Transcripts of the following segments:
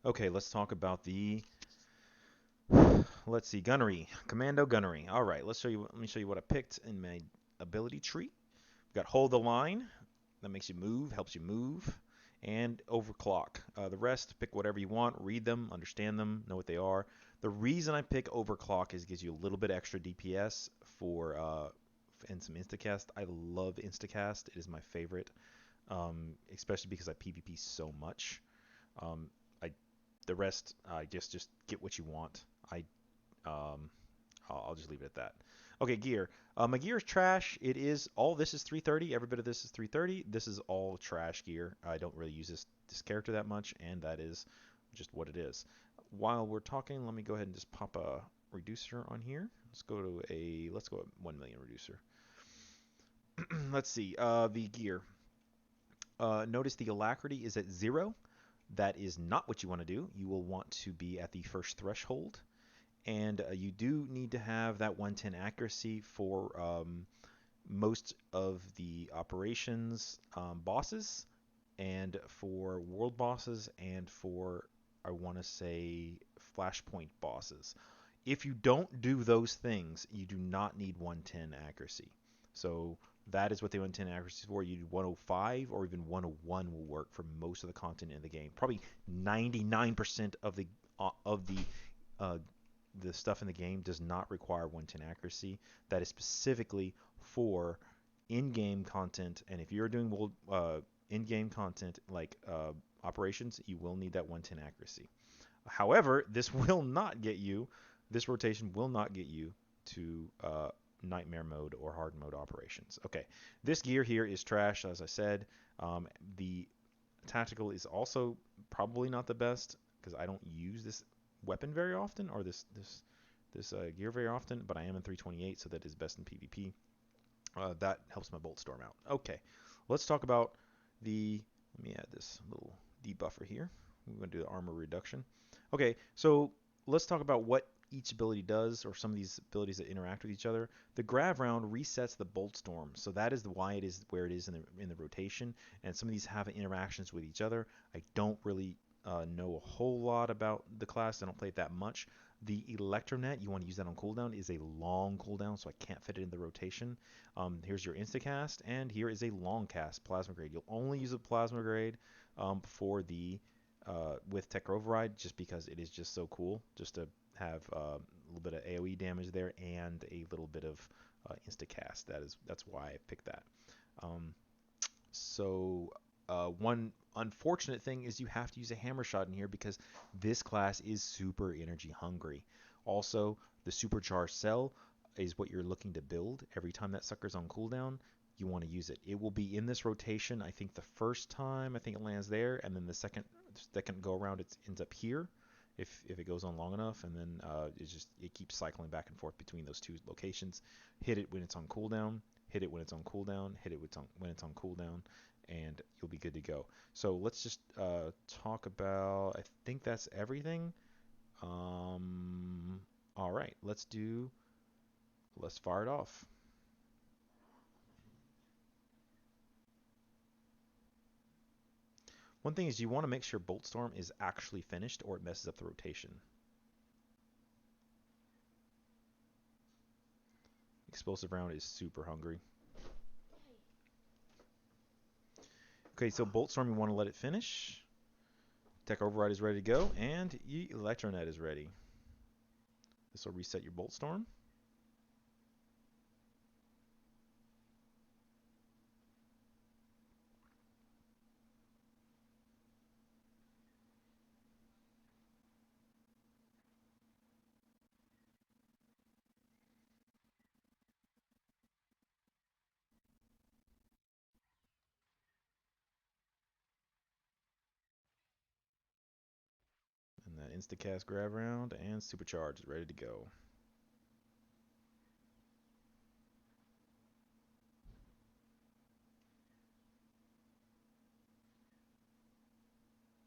Okay, let's talk about the let's see, gunnery, commando gunnery. All right, let's show you. Let me show you what I picked in my ability tree. We got hold the line, that makes you move, helps you move, and overclock. The rest, pick whatever you want, read them, understand them, know what they are. The reason I pick overclock is it gives you a little bit extra DPS for and some instacast. I love instacast; it is my favorite, especially because I PvP so much. Um, I the rest, just get what you want. Um, I'll just leave it at that. Okay, gear. My gear is trash. It is all this is 330. Every bit of this is 330. This is all trash gear. I don't really use this character that much, and that is just what it is. While we're talking, let me go ahead and just pop a reducer on here. Let's go at 1 million reducer. Let's see. The gear. Notice the alacrity is at 0. That is not what you want to do. You will want to be at the first threshold, and you do need to have that 110 accuracy for most of the operations bosses, and for world bosses, and for, I want to say, flashpoint bosses. If you don't do those things, you do not need 110 accuracy. So that is what the 110 accuracy is for. You do 105 or even 101 will work for most of the content in the game. Probably 99% of uh, the stuff in the game does not require 110 accuracy. That is specifically for in-game content, and if you're doing in-game content like operations, you will need that 110 accuracy. However, this rotation will not get you to nightmare mode or hard mode operations. Okay, this gear here is trash, as I said. The tactical is also probably not the best because I don't use this weapon very often, or this gear very often, but I am in 328, so that is best in PvP. That helps my Bolt Storm out. Okay, let's talk about the. Let me add this little debuffer here. We're going to do the armor reduction. Okay, so let's talk about what each ability does, or some of these abilities that interact with each other. The Grav Round resets the Bolt Storm, so that is why it is where it is in the rotation. And some of these have interactions with each other. I don't really know a whole lot about the class. I don't play it that much. The Electronet, you want to use that on cooldown, is a long cooldown, so I can't fit it in the rotation. Here's your Instacast, and here is a long cast Plasma Grade. You'll only use a Plasma Grade for the with Tech Override, just because it is just so cool, just to have a little bit of AOE damage there and a little bit of Instacast. That's why I picked that. Um, one unfortunate thing is you have to use a hammer shot in here because this class is super energy hungry. Also, the supercharged cell is what you're looking to build. Every time that sucker's on cooldown, you want to use it. It will be in this rotation. I think the first time, I think it lands there, and then the second go around, it ends up here. If it goes on long enough, and then it keeps cycling back and forth between those two locations. Hit it when it's on cooldown. Hit it when it's on cooldown. Hit it when it's on cooldown, and you'll be good to go. So let's just talk about. I think that's everything. Um, all right, let's fire it off. One thing is you want to make sure Bolt Storm is actually finished, or it messes up the rotation. Explosive round is super hungry. Okay, so Bolt Storm, you want to let it finish. Tech Override is ready to go, and Electronet is ready. This will reset your Bolt Storm. And that Instacast grab round and Supercharge is ready to go.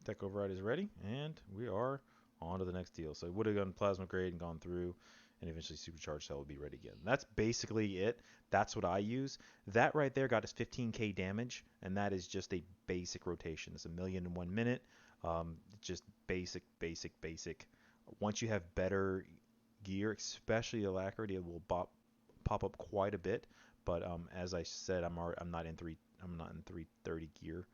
Tech Override is ready, and we are on to the next deal. So it would have gone Plasma Grade and gone through, and eventually Supercharged Cell will be ready again. That's basically it. That's what I use. That right there got us 15k damage, and that is just a basic rotation. It's 1,000,000 in 1 minute. just basic. Once you have better gear, especially alacrity, it will pop up quite a bit. But as I said, I'm not in 330 gear.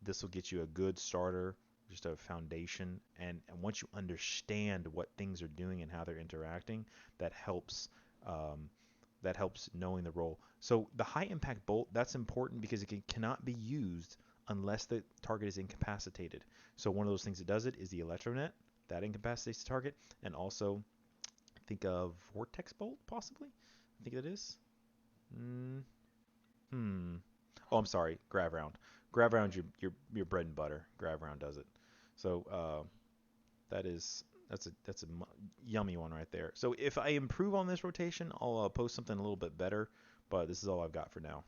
This will get you a good starter, just a foundation, and once you understand what things are doing and how they're interacting, that helps. Um, that helps knowing the role. So the high impact bolt, that's important because cannot be used unless the target is incapacitated. So one of those things that does it is the electronet that incapacitates the target, and also think of vortex bolt possibly. I think that is. Mm, hmm. Oh, I'm sorry. Grav round. Grav round your bread and butter. Grav round does it. So that's a yummy one right there. So if I improve on this rotation, I'll post something a little bit better. But this is all I've got for now.